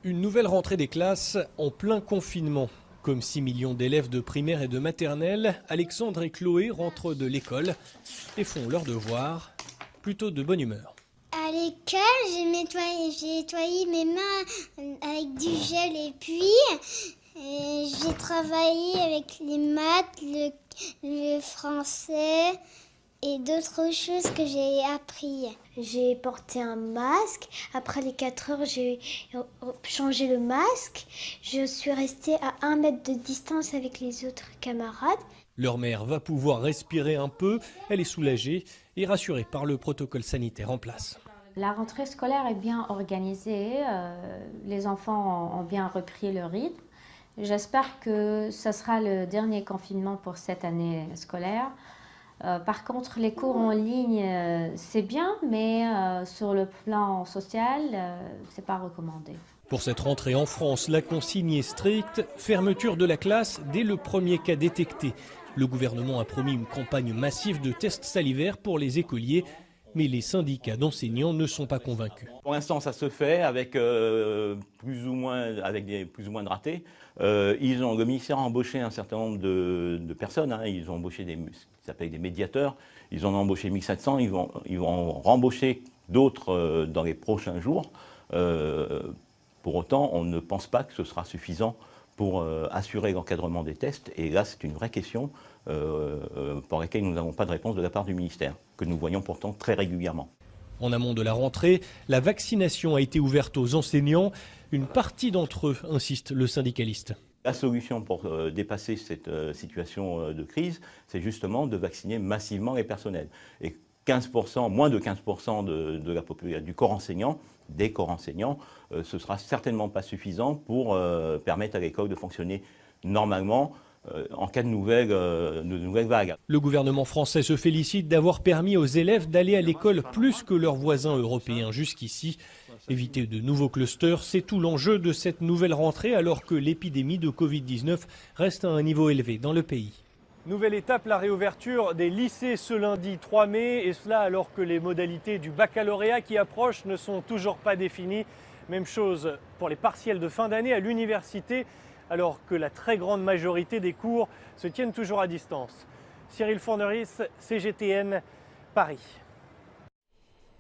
Une nouvelle rentrée des classes en plein confinement. Comme 6 millions d'élèves de primaire et de maternelle, Alexandre et Chloé rentrent de l'école et font leurs devoirs, plutôt de bonne humeur. À l'école, j'ai nettoyé mes mains avec du gel et puis j'ai travaillé avec les maths, le français et d'autres choses que j'ai appris. J'ai porté un masque. Après les 4 heures, j'ai changé le masque. Je suis restée à 1 mètre de distance avec les autres camarades. Leur mère va pouvoir respirer un peu. Elle est soulagée et rassurée par le protocole sanitaire en place. La rentrée scolaire est bien organisée. Les enfants ont bien repris le rythme. J'espère que ce sera le dernier confinement pour cette année scolaire. Par contre, les cours en ligne, c'est bien, mais sur le plan social, c'est pas recommandé. Pour cette rentrée en France, la consigne est stricte, fermeture de la classe dès le premier cas détecté. Le gouvernement a promis une campagne massive de tests salivaires pour les écoliers, mais les syndicats d'enseignants ne sont pas convaincus. Pour l'instant, ça se fait avec plus ou moins de ratés. Le ministère a embauché un certain nombre de personnes. Ils ont embauché ce qui s'appelle des médiateurs. Ils en ont embauché 1700. Ils vont en rembaucher d'autres dans les prochains jours. Pour autant, on ne pense pas que ce sera suffisant pour assurer l'encadrement des tests. Et là, c'est une vraie question pour laquelle nous n'avons pas de réponse de la part du ministère, que nous voyons pourtant très régulièrement. En amont de la rentrée, la vaccination a été ouverte aux enseignants. Une partie d'entre eux, insiste le syndicaliste. La solution pour dépasser cette situation de crise, c'est justement de vacciner massivement les personnels. Et 15%, moins de 15% de la population, du corps enseignant, des corps enseignants, ce ne sera certainement pas suffisant pour permettre à l'école de fonctionner normalement en cas de nouvelle vague. Le gouvernement français se félicite d'avoir permis aux élèves d'aller à l'école plus que leurs voisins européens jusqu'ici. Éviter de nouveaux clusters, c'est tout l'enjeu de cette nouvelle rentrée alors que l'épidémie de Covid-19 reste à un niveau élevé dans le pays. Nouvelle étape, la réouverture des lycées ce lundi 3 mai, et cela alors que les modalités du baccalauréat qui approchent ne sont toujours pas définies. Même chose pour les partiels de fin d'année à l'université, alors que la très grande majorité des cours se tiennent toujours à distance. Cyril Fourneris, CGTN, Paris.